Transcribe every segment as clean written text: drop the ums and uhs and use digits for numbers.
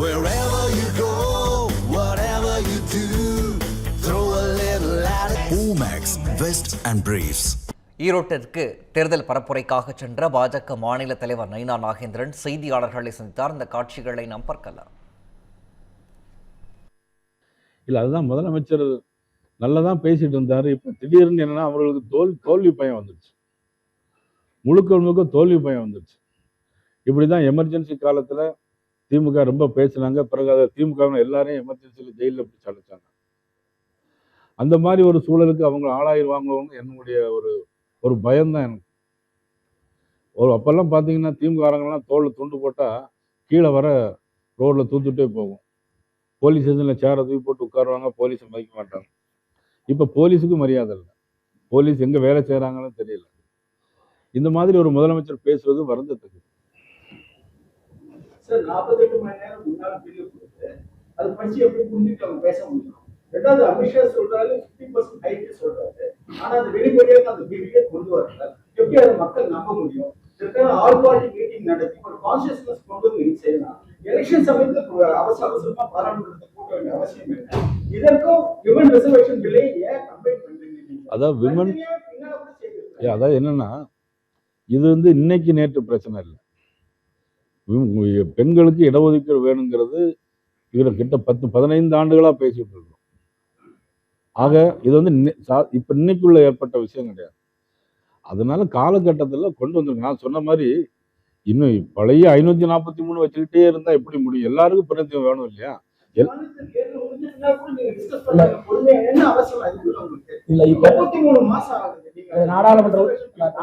Wherever you go, whatever you do, throw a little at it. Omax, Vest and Briefs. ஈரோட்டிற்கு தேர்தல் பரப்புரைக்காக சென்ற பாஜக மாநில தலைவர் நயினா நாகேந்திரன் செய்தியாளர்களை சந்தித்தார். இந்த காட்சிகளை நாம் பார்க்கலாம். இல்லை, அதுதான் முதலமைச்சர் நல்லதான் பேசிட்டு இருந்தாரு. இப்போ திடீர்னு என்னன்னா அவர்களுக்கு தோல்வி பயம் வந்துடுச்சு. முழுக்க தோல்வி பயம் வந்துடுச்சு. இப்படிதான் எமர்ஜென்சி காலத்துல திமுக ரொம்ப பேசினாங்க. பிறகு அதை திமுக எல்லாரையும் எமர்ஜென்சியில் ஜெயிலில் பிடிச்சி அடைச்சாங்க. அந்த மாதிரி ஒரு சூழலுக்கு அவங்க ஆளாயிருவாங்களோன்னு என்னுடைய ஒரு பயம்தான் எனக்கு. அப்பெல்லாம் பார்த்தீங்கன்னா திமுககாரங்கெல்லாம் தோளில் துண்டு போட்டால் கீழே வர ரோடில் தூத்துட்டே போகும். போலீஸ் ஸ்டேஷனில் சேரை தூக்கி போட்டு உட்காருவாங்க, போலீஸை மதிக்க மாட்டாங்க. இப்போ போலீஸுக்கு மரியாதை இல்லை. போலீஸ் எங்கே வேலை செய்கிறாங்கன்னு தெரியல. இந்த மாதிரி ஒரு முதலமைச்சர் பேசுவது வருந்தத்தக்கது. சார் 48 மணி நேரம் முன்னால பில்லு கொடுத்து அது பற்றி எப்படி புரிஞ்சுட்டு அவங்க பேச முடியும்? ரெண்டாவது அமித்ஷா சொல்றாரு 50% ஹைட் சொல்றாரு. ஆனா அது வெளிப்படையாக அந்த பில்லே கொண்டு வரல. எப்படி அதை மக்கள் நம்ப முடியும்? இதுக்கான ஆல் பார்ட்டி மீட்டிங் நடத்தி ஒரு கான்சியஸ்னஸ் கொண்டு வந்து செய்யலாம். எலெக்ஷன் சமயத்துல அவசரமா பாராளுமன்றத்தை கூட்ட வேண்டிய அவசியம் என்ன? இதற்கும் விமன் ரிசர்வேஷன் பில்லை ஏன் கம்பைன் பண்றீங்க? அதாவது விமன் அதாவது என்னன்னா, இது இன்னைக்கு நேற்று பிரச்சனை இல்லை. பெண்களுக்கு இடஒதுக்கீடு வேணுங்கிறது இதில் கிட்ட 10-15 ஆண்டுகளா பேசிட்டு இருக்கோம். ஆக இது இப்ப இன்னைக்குள்ள ஏற்பட்ட விஷயம் கிடையாது. அதனால காலகட்டத்தில் கொண்டு வந்திருக்கு. நான் சொன்ன மாதிரி இன்னும் பழைய 543 வச்சுக்கிட்டே இருந்தா எப்படி முடியும்? எல்லாருக்கும் பிரதிநிதித்துவம் வேணும் இல்லையா? நாடாளுமன்ற உறுப்பினர்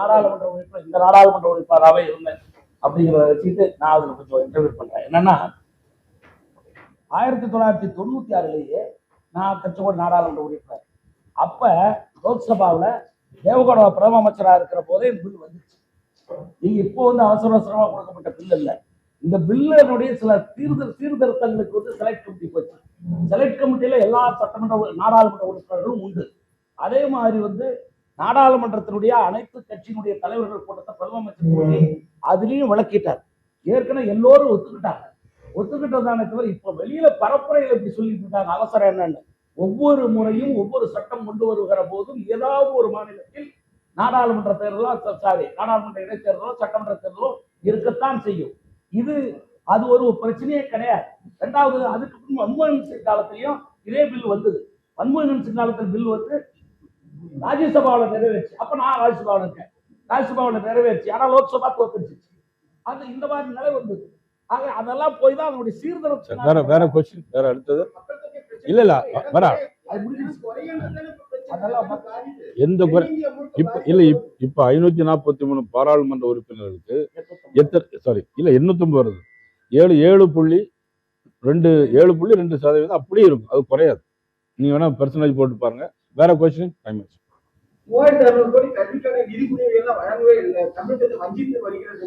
இந்த நாடாளுமன்ற உறுப்பினராகவே இருந்தேன் அப்படிங்கிறத வச்சுட்டு நான் அதில் கொஞ்சம் இன்டர்வியூ பண்றேன். என்னன்னா 1996 நான் கட்சியோட நாடாளுமன்ற உறுப்பினர். அப்ப லோக்சபாவில் தேவகவுடா பிரதம அமைச்சராக இருக்கிற போதே இந்த பில் வந்துச்சு. நீங்க இப்போ அவசரமா கொடுக்கப்பட்ட பில் இல்லை. இந்த பில்லுடைய சில சீர்திருத்தங்களுக்கு செலக்ட் கமிட்டி போச்சு. செலக்ட் கமிட்டியில எல்லா நாடாளுமன்ற உறுப்பினர்களும் உண்டு. அதே மாதிரி நாடாளுமன்றத்தினுடைய அனைத்து கட்சியினுடைய தலைவர்கள் கூட்டத்தை பிரதம அமைச்சர் அதுலயும் விளக்கிட்டார். ஏற்கனவே எல்லோரும் ஒத்துக்கிட்டதான தவிர இப்ப வெளியில பரப்புரையில் எப்படி சொல்லிட்டு இருக்காங்க அவசரம் என்னன்னு. ஒவ்வொரு முறையும் ஒவ்வொரு சட்டம் கொண்டு வருகிற போதும் ஏதாவது ஒரு மாநிலத்தில் நாடாளுமன்ற தேர்தலோ நாடாளுமன்ற இடைத்தேர்தலோ சட்டமன்ற தேர்தலோ இருக்கத்தான் செய்யும். அது ஒரு பிரச்சனையே கிடையாது. ரெண்டாவது, அதுக்கு மன்மோகன் சிங் காலத்திலையும் இதே பில் வந்தது. மன்மோகன் சிங் காலத்தில் பில் ராஜ்யசபாவில் நிறைவேற்றி. அப்ப நான் ராஜ்யசபாவில் இருக்கேன். ராஜ்யசபாவில் நிறைவேற்றி. ஆனா லோக்சபா தோத்துச்சு. அது இந்த மாதிரி நிலை வந்தது. ஆக அதெல்லாம் போய் தான் அதனுடைய சீர்திருத்தம். வேற கொஸ்டின் வேற அடுத்தது இல்ல வர எந்த இப்ப 543 பாராளுமன்ற உறுப்பினர்களுக்கு 850 வருது. 7.2% அப்படியே இருக்கும். அது குறையாது. நீங்க வேணா பெர்சன்டேஜ் போட்டு பாருங்க. வேற கொஸ்டின் டைம் ஆச்சு. 3600 கோடி கல்விக்கான நிதி உதவி எல்லாம் வழங்கவே இல்லை. தமிழகத்தை வஞ்சித்து வருகிறது.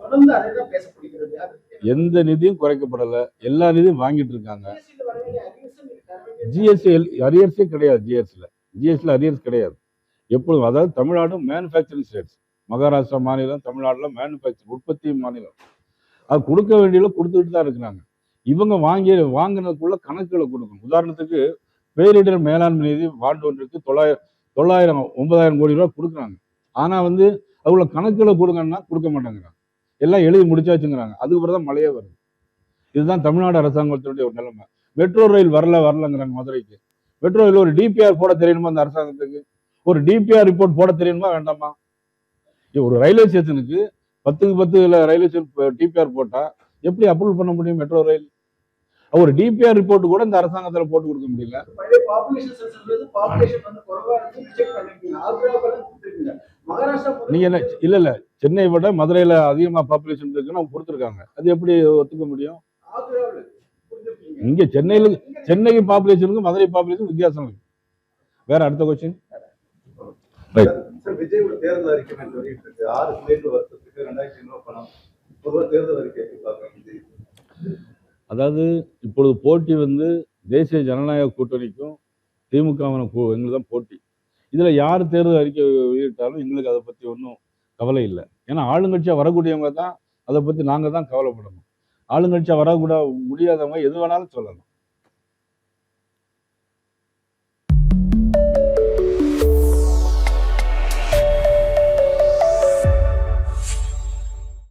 தொடர்ந்து அதை தான் பேசப்படுகிறது. எந்த நிதியும் குறைக்கப்படல. எல்லா நிதியும் வாங்கிட்டு இருக்காங்க. ஜிஎஸ்டி அரியர்ஸே கிடையாது. ஜிஎஸ்டியில் அரியர்ஸ் கிடையாது எப்பொழுதும். அதாவது தமிழ்நாடு மேனுஃபேக்சரிங் ஸ்டேட்ஸ். மகாராஷ்டிரா மாநிலம், தமிழ்நாடுல மேனுஃபேக்சர் உற்பத்தி மாநிலம். அது கொடுக்க வேண்டியதை கொடுத்துக்கிட்டு தான் இருக்கிறாங்க. இவங்க வாங்கினதுக்குள்ள கணக்குகளை கொடுக்கணும். உதாரணத்துக்கு பேரிடர் மேலாண்மை நிதி வார்டு ஒன்றுக்கு 9,000 கோடி ரூபாய் கொடுக்குறாங்க. ஆனா அவ்வளோ கணக்குகளை கொடுங்கன்னா கொடுக்க மாட்டேங்கிறாங்க. எல்லாம் எழுதி முடிச்சாச்சுங்கிறாங்க. அதுக்கப்புறம் தான் மழையே வருது. இதுதான் தமிழ்நாடு அரசாங்கத்தினுடைய ஒரு நிலைமை. மெட்ரோ ரயில் வரலங்கிறாங்க மதுரைக்கு. மெட்ரோ ரயில் ஒரு டிபிஆர் போட தெரியணுமா? அந்த அரசாங்கத்துக்கு ஒரு டிபிஆர் ரிப்போர்ட் போட தெரியணுமா வேண்டாமா? ஒரு ரயில்வே ஸ்டேஷனுக்கு 10க்கு 10 ரயில்வே ஸ்டேஷன் டிபிஆர் போட்டா எப்படி அப்ரூவல் பண்ண முடியும்? மெட்ரோ ரயில் ஒரு டிபிஆர் ரிப்போர்ட் கூட இந்த அரசாங்கத்துல போட்டு கொடுக்க முடியல. நீங்க என்ன இல்ல சென்னை விட மதுரையில அதிகமா பாப்புலேஷன் இருக்குன்னு கொடுத்துருக்காங்க. அது எப்படி ஒத்துக்க முடியும்? இங்க சென்னைக்கு பாப்புலேஷனுக்கு மதுரை பாப்புலேஷன் வித்தியாசம் இருக்கு. வேற அடுத்த கொஸ்டின். விஜயோட தேர்தல் அறிக்கை வெளியிட்டு இருக்கு. 6 ஸ்டேட் வருஷத்துக்கு 2500 பணம் பொதுவாக தேர்தல் அறிக்கை. அதாவது இப்பொழுது போட்டி தேசிய ஜனநாயக கூட்டணிக்கும் திமுகவினுக்கும் எங்களுக்கு தான் போட்டி. இதுல யார் தேர்தல் அறிக்கை வெளியிட்டாலும் எங்களுக்கு அதை பத்தி ஒன்றும் கவலை இல்லை. ஏன்னா ஆளுங்கட்சியா வரக்கூடியவங்க தான் அதை பத்தி நாங்க தான் கவலைப்படணும். ஆளுங்கட்சியாக வரக்கூட முடியாதவங்க எது வேணாலும் சொல்லலாம்.